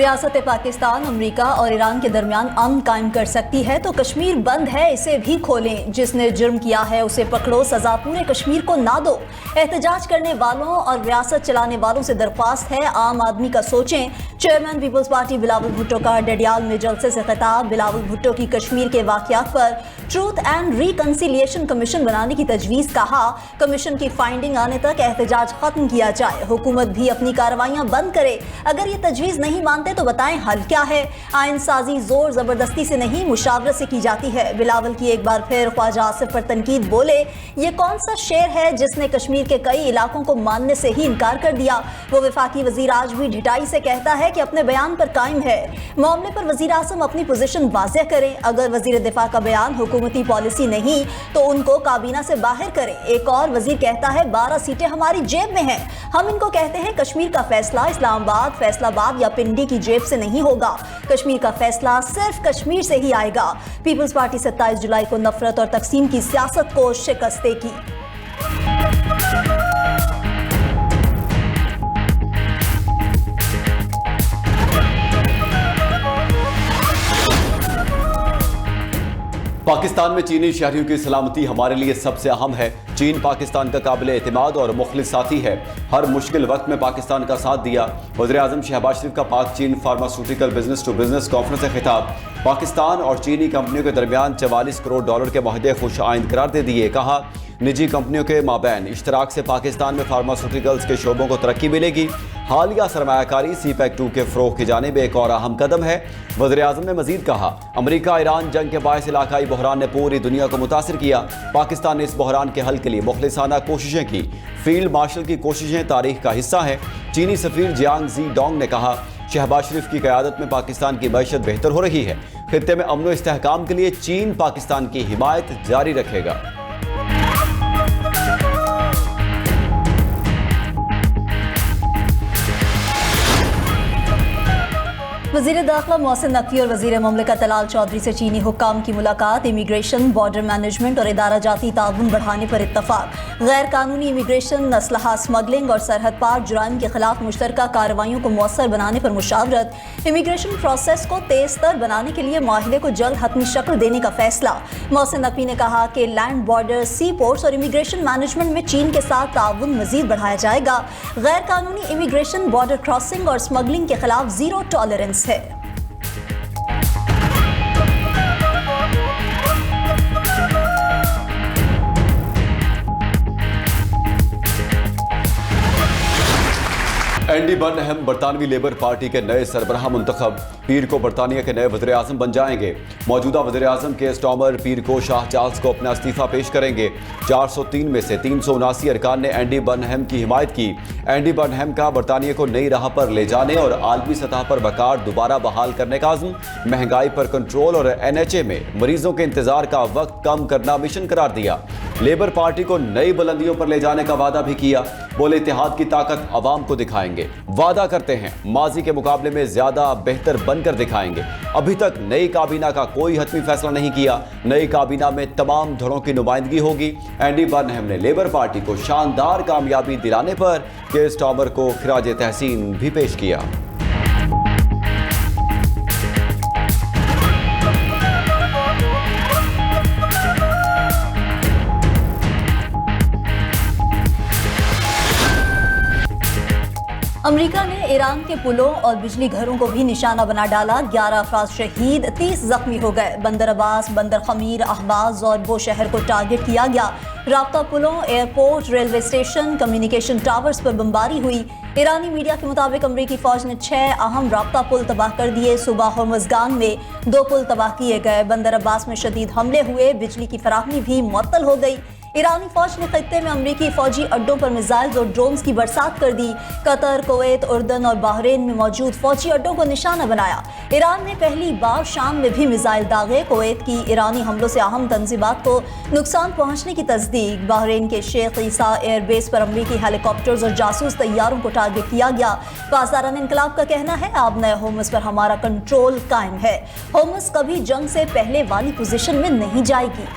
रियासत पाकिस्तान अमेरिका और ईरान के दरमियान अमन कायम कर सकती है तो कश्मीर बंद है, इसे भी खोलें। जिसने जुर्म किया है उसे पकड़ो, सजा पूरे कश्मीर को ना दो। एहतजाज करने वालों और रियासत चलाने वालों से दरख्वास्त है, आम आदमी का सोचें। Chairman peoples party Bilawal Bhutto का डडियाल में जलसे से खिताब। बिलावल भुट्टो की कश्मीर के वाकयात पर ट्रूथ एंड रिकंसिलिएशन कमीशन बनाने की तजवीज़। कहा, कमीशन की फाइंडिंग आने तक एहतजाज खत्म किया जाए। हुकूमत भी अपनी कार्रवाइयां बंद करे। अगर ये तजवीज़ नहीं मानते तो बताएं हल क्या है। आइन साजी जोर जबरदस्ती से नहीं, मुशावरत से की जाती है। बिलावल की एक बार फिर ख्वाजा आसिफ पर तनकीद। बोले, ये कौन सा शेर है जिसने कश्मीर के कई इलाकों को मानने से ही इनकार कर दिया। वो वफाकी वजीर आज भी ढिठाई से कहता है कि अपने बयान पर कायम है। मामले पर वजीर आजम अपनी पोजीशन वाज़ेह करें। अगर वजीर दिफा का बयान हुकूमती पॉलिसी नहीं तो उनको काबीना से बाहर करें। एक और वजीर कहता है 12 सीटें हमारी जेब में हैं। हम इनको कहते हैं कश्मीर का फैसला इस्लामाबाद, फैसलाबाद या पिंडी की जेब से नहीं होगा। कश्मीर का फैसला सिर्फ कश्मीर से ही आएगा। पीपल्स पार्टी 27 जुलाई को नफरत और तकसीम की सियासत को शिकस्त देगी। पाकिस्तान में चीनी शहरियों की सलामती हमारे लिए सबसे अहम है। चीन पाकिस्तान का काबिल एतमाद और मुखलिस साथी है। हर मुश्किल वक्त में पाकिस्तान का साथ दिया। वज़ीर-ए-आज़म शहबाज शरीफ का पाक चीन pharmaceutical business to business conference से खिताब। पाकिस्तान और चीनी कंपनियों के दरमियान $44 करोड़ के मुआहदे खुश आइंद करार दे दिए। कहा, निजी कंपनियों के माबैन इश्तराक से पाकिस्तान में फार्मास्यूटिकल्स के शोबों को तरक्की मिलेगी। हालिया सरमायाकारी CPEC 2 के फ़रोग़ की जानिब एक और अहम कदम है। वज़ीर-ए-आज़म ने मज़ीद कहा, अमरीका ईरान जंग के बायस इलाकाई बहरान ने पूरी दुनिया को मुतासिर किया। पाकिस्तान ने इस बहरान के हल के लिए मुखलिसाना कोशिशें की। फील्ड मार्शल की कोशिशें तारीख का हिस्सा हैं। चीनी सफ़ीर जियांग जी डोंग ने कहा, शहबाज शरीफ की क़यादत में पाकिस्तान की मईशत बेहतर हो रही है। खित्ते में अमन व इस्तेहकाम के लिए चीन पाकिस्तान की हिमायत जारी रखेगा। वज़ीर दाखिला मोहसिन नकवी और वज़ीर मुमलिकत तलाल चौधरी से चीनी हुक्काम की मुलाकात। इमिग्रेशन, बॉर्डर मैनेजमेंट और इदारा जाती ताउन बढ़ाने पर इत्तफाक। गैर कानूनी इमिग्रेशन, असलहा स्मगलिंग और सरहद पार जुराइम के खिलाफ मुश्तरका कार्रवाइयों को मौसर बनाने पर मुशावरत। इमिग्रेशन प्रोसेस को तेज तर बनाने के लिए माहिदे को जल्द हतमी शक्ल देने का फैसला। मोहसिन नकवी ने कहा कि लैंड, बॉर्डर, सी पोर्ट्स और इमिग्रेशन मैनेजमेंट में चीन के साथ ताउन मजीद बढ़ाया जाएगा। गैर कानूनी इमिग्रेशन, बॉर्डर क्रॉसिंग और स्मगलिंग के खिलाफ जीरो टॉलरेंस है। एंडी बर्नहम बरतानवी लेबर पार्टी के नए सरबराह मुंतखब। पीर को बरतानिया के नए वज़ीर आज़म बन जाएंगे। मौजूदा वज़ीर आज़म के स्टॉमर पीर को शाह चार्ल्स को अपना इस्तीफ़ा पेश करेंगे। 403 में से 379 अरकान ने एंडी बर्नहम की हिमायत की। एंडी बर्नहम का बरतानिया को नई राह पर ले जाने और आलमी सतह पर वक़ार दोबारा बहाल करने का अज़्म, महंगाई पर कंट्रोल और NHA में मरीजों के इंतजार का वक्त कम करना मिशन करार दिया। लेबर पार्टी को नई बुलंदियों पर ले जाने का वादा भी किया। बोले, इत्तेहाद की ताकत अवाम को दिखाएंगे। वादा करते हैं माजी के मुकाबले में ज्यादा बेहतर बनकर दिखाएंगे। अभी तक नई काबीना का कोई हतमी फैसला नहीं किया। नई काबीना में तमाम धड़ों की नुमाइंदगी होगी। एंडी बर्नहम ने लेबर पार्टी को शानदार कामयाबी दिलाने पर केयर स्टार्मर को खिराज तहसीन भी पेश किया। अमेरिका ने ईरान के पुलों और बिजली घरों को भी निशाना बना डाला। 11 अफराद शहीद, 30 जख्मी हो गए। बंदर अब्बास, बंदर खमीर, अहबाज और बो शहर को टारगेट किया गया। राब्ता पुलों, airport, railway station, communication towers पर बमबारी हुई। ईरानी मीडिया के मुताबिक अमरीकी फौज ने 6 अहम राब्ता पुल तबाह कर दिए। सुबह होर्मुज़गान में 2 पुल तबाह किए गए। बंदर अब्बास में शदीद हमले हुए। बिजली की फराहमी भी मुअत्तल हो गई। ईरानी फौज ने खित्ते में अमरीकी फौजी अड्डों पर मिसाइल्स और ड्रोन्स की बरसात कर दी। कतर, कुवैत, उर्दन और बहरीन में मौजूद फौजी अड्डों को निशाना बनाया। ईरान ने पहली बार शाम में भी मिसाइल दागे। कुवैत की ईरानी हमलों से अहम तंजीमात को नुकसान पहुंचने की तस्दीक। बहरीन के शेख ईसा एयरबेस पर अमरीकी हेलीकॉप्टर्स और जासूस तैयारों को टारगेट किया गया। पासदारान इनकलाब का कहना है, अब नए होमस पर हमारा कंट्रोल कायम है। होमस कभी जंग से पहले वाली पोजीशन में नहीं जाएगी।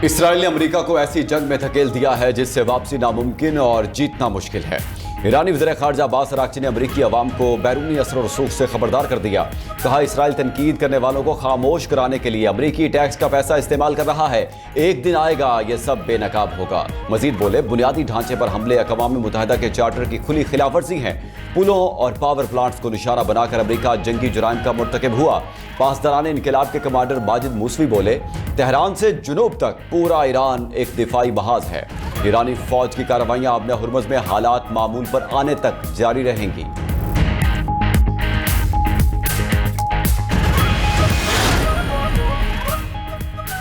इसराइल ने अमेरिका को ऐसी जंग में धकेल दिया है जिससे वापसी नामुमकिन और जीतना मुश्किल है। ईरानी वज़ीर ख़ारजा अब्बास अराग़ची ने अमेरिकी अवाम को बैरूनी असर और रसूख से खबरदार कर दिया। कहा, इसराइल तनकीद करने वालों को खामोश कराने के लिए अमेरिकी टैक्स का पैसा इस्तेमाल कर रहा है। एक दिन आएगा ये सब बेनकाब होगा। मजीद बोले, बुनियादी ढांचे पर हमले अक़वाम मुत्तहिदा के चार्टर की खुली खिलाफवर्जी है। पुलों और पावर प्लांट्स को निशाना बनाकर अमेरिका जंगी जुराइम का मुर्तकिब हुआ। पासदारान इनकलाब के कमांडर माजिद मूसवी बोले, तेहरान से जुनूब तक पूरा ईरान एक दिफाई महाज है। ईरानी फौज की कार्रवाइयां अब हुर्मुज़ में हालात मामूल पर आने तक जारी रहेंगी।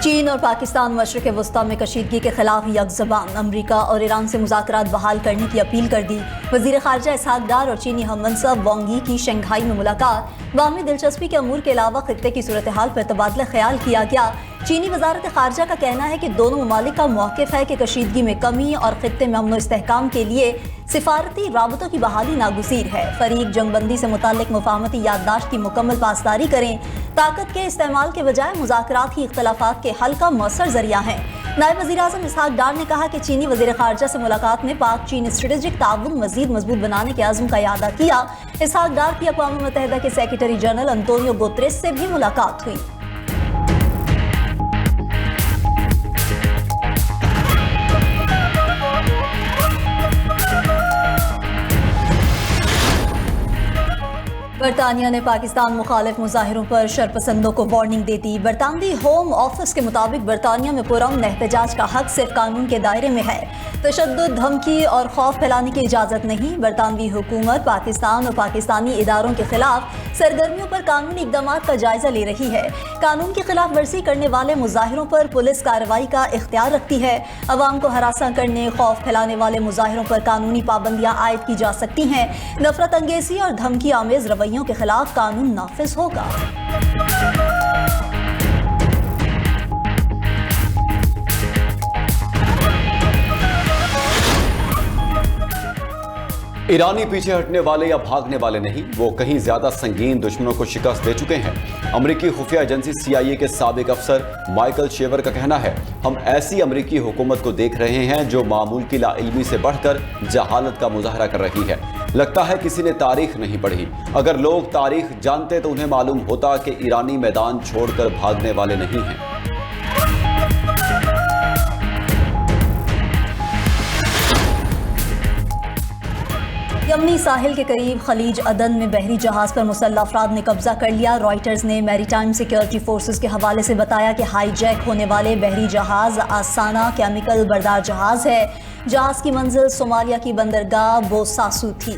चीन और पाकिस्तान मशरिक़ वस्ता में कशीदगी के खिलाफ यकज़बान। अमरीका और ईरान से मुज़ाकरात बहाल करने की अपील कर दी। वज़ीर ख़ारजा इसहाक़ डार और चीनी हममंसब वांग यी की शंघाई में मुलाकात। बाहमी दिलचस्पी के अमूर के अलावा खित्ते की सूरत हाल पर तबादला ख्याल किया गया। चीनी वज़ारत ख़ारजा का कहना है कि दोनों ममालिक का मौक़िफ़ है कि कशीदगी में कमी और खित्ते में अमन व इस्तेहकाम के लिए सिफारती राबतों की बहाली नागुज़ीर है। फ़रीक जंगबंदी से मुताल्लिक़ मुफ़ाहमती याददाश्त की मुकम्मल पासदारी करें। ताकत के इस्तेमाल के बजाय मुज़ाकरात ही इख्तलाफ़ात के हल का मौसर ज़रिया है। नायब वज़ीर-ए-आज़म इसहाक़ डार ने कहा कि चीनी वज़ीर ख़ारजा से मुलाकात में पाक चीन स्ट्रेटेजिक ताउन मज़ीद मजबूत बनाने के आज़म का इआदा किया। इसहाक़ डार की अक़वाम मुत्तहिदा के सेक्रेटरी जनरल अंतोनियो गुतेरेस से भी मुलाकात हुई। बरतानिया ने पाकिस्तान मुखालिफ मुजाहिरों पर शरपसंदों को वार्निंग दे दी। बरतानवी होम ऑफिस के मुताबिक बरतानिया में पुरअमन एहतजाज का हक सिर्फ कानून के दायरे में है। तशद्दुद, धमकी और खौफ फैलाने की इजाज़त नहीं। बरतानवी हुकूमत पाकिस्तान और पाकिस्तानी इदारों के खिलाफ सरगर्मियों पर कानूनी इक़दाम का जायजा ले रही है। कानून की खिलाफ वर्जी करने वाले मुजाहिरों पर पुलिस कार्रवाई का इख्तियार रखती है। अवाम को हरासा करने, खौफ फैलाने वाले मुजाहिरों पर कानूनी पाबंदियाँ आयद की जा सकती हैं। नफरत अंगेज़ी और धमकी आमेज रवैयों के खिलाफ कानून नाफिज होगा। ईरानी पीछे हटने वाले या भागने वाले नहीं, वो कहीं ज्यादा संगीन दुश्मनों को शिकस्त दे चुके हैं। अमेरिकी खुफिया एजेंसी CIA के साबिक अफसर माइकल शेवर का कहना है, हम ऐसी अमेरिकी हुकूमत को देख रहे हैं जो मामूल की लाइल्मी से बढ़कर जहालत का मुजाहरा कर रही है। लगता है किसी ने तारीख नहीं पढ़ी। अगर लोग तारीख जानते तो उन्हें मालूम होता कि ईरानी मैदान छोड़कर भागने वाले नहीं हैं। यमनी साहिल के करीब खलीज अदन में बहरी जहाज पर मुसल्लह अफराद ने कब्जा कर लिया। रॉयटर्स ने मैरीटाइम सिक्योरिटी फोर्सेस के हवाले से बताया कि हाईजैक होने वाले बहरी जहाज आसाना केमिकल बरदार जहाज है। जहाज की मंजिल सोमालिया की बंदरगाह बोसासू थी।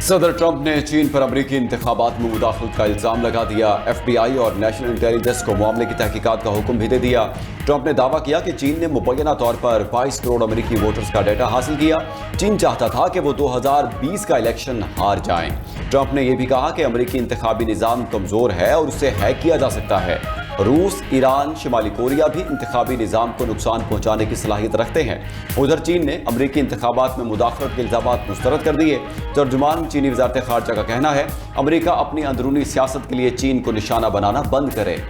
सदर ट्रंप ने चीन पर अमेरिकी इंतखाबात में मुदाखलत का इल्जाम लगा दिया। FBI और नेशनल इंटेलिजेंस को मामले की तहकीकात का हुक्म भी दे दिया। ट्रंप ने दावा किया कि चीन ने मुबैना तौर पर 22 करोड़ अमेरिकी वोटर्स का डाटा हासिल किया। चीन चाहता था कि वो 2020 का इलेक्शन हार जाएं। ट्रंप ने यह भी कहा कि अमेरिकी इंतखाबी निज़ाम कमज़ोर है और उसे हैक किया जा सकता है। रूस, ईरान, शिमाली कोरिया भी इंतखाबी निज़ाम को नुकसान पहुंचाने की सलाहियत रखते हैं। उधर चीन ने अमेरिकी इंतखाबात में मुदाखलत के इल्जामात मुस्तरद कर दिए। तर्जुमान चीनी वज़ारत ख़ारजा का कहना है, अमेरिका अपनी अंदरूनी सियासत के लिए चीन को निशाना बनाना बंद करे।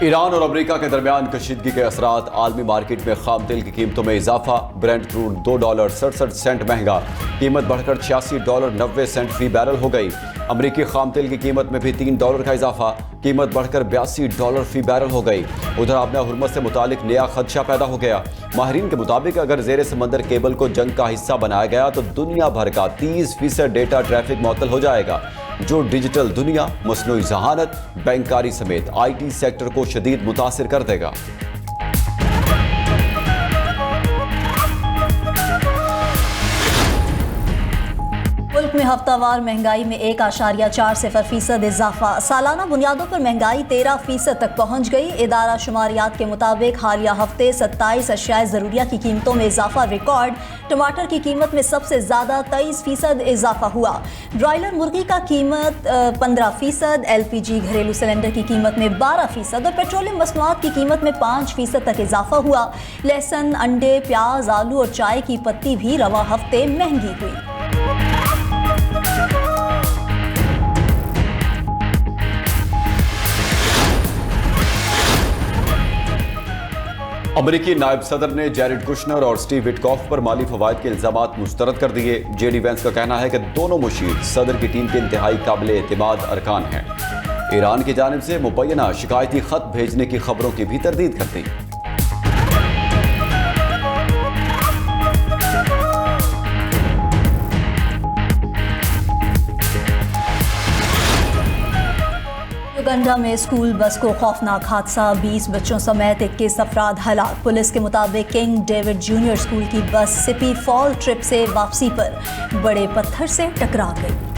ईरान और अमेरिका के दरमियान कशीदगी के असरात। आलमी मार्केट में खाम तेल की कीमतों में इजाफा। ब्रेंट क्रूड $2.67 महंगा, कीमत बढ़कर $86.90 फी बैरल हो गई। अमेरिकी खाम तेल की कीमत में भी $3 का इजाफा, कीमत बढ़कर $82 फी बैरल हो गई। उधर आपने हुर्मुज़ से मुतालिक नया खदशा पैदा हो गया। माहिरीन के मुताबिक अगर ज़ेरे समंदर केबल को जंग का हिस्सा बनाया गया तो दुनिया भर का 30% डेटा ट्रैफिक मुअत्तल हो जाएगा, जो डिजिटल दुनिया, मसनूई ज़हानत, बैंककारी समेत IT सेक्टर को शदीद मुतासिर कर देगा। में हफ्तावार महंगाई में 1.4% इजाफा। सालाना बुनियादों पर महंगाई 13% तक पहुंच गई। इदारा शुमारियात के मुताबिक हालिया हफ्ते 27 अशियाए ज़रूरिया की कीमतों में इजाफा रिकॉर्ड। टमाटर की कीमत में सबसे ज़्यादा 23% इजाफा हुआ। ब्रॉयलर मुर्गी का कीमत 15%, LPG घरेलू सिलेंडर की कीमत में 12% और पेट्रोलियम मसनूआत की कीमत में 5% तक इजाफा हुआ। लहसुन, अंडे, प्याज, आलू और चाय की पत्ती भी रवा हफ्ते महंगी हुई। अमेरिकी नायब सदर ने जैरेड कुशनर और स्टीव विटकॉफ पर माली फवायद के इल्जामात मुस्तरद कर दिए। JD वैंस का कहना है कि दोनों मुशीर सदर की टीम के इंतहाई काबिल एतमाद अरकान हैं। ईरान की जानिब से मुबैना शिकायती खत भेजने की खबरों की भी तरदीद कर दी। युगांडा में स्कूल बस को खौफनाक हादसा, 20 बच्चों समेत 21 अफराद हलाक। पुलिस के मुताबिक किंग डेविड जूनियर स्कूल की बस सिपी फॉल ट्रिप से वापसी पर बड़े पत्थर से टकरा गई।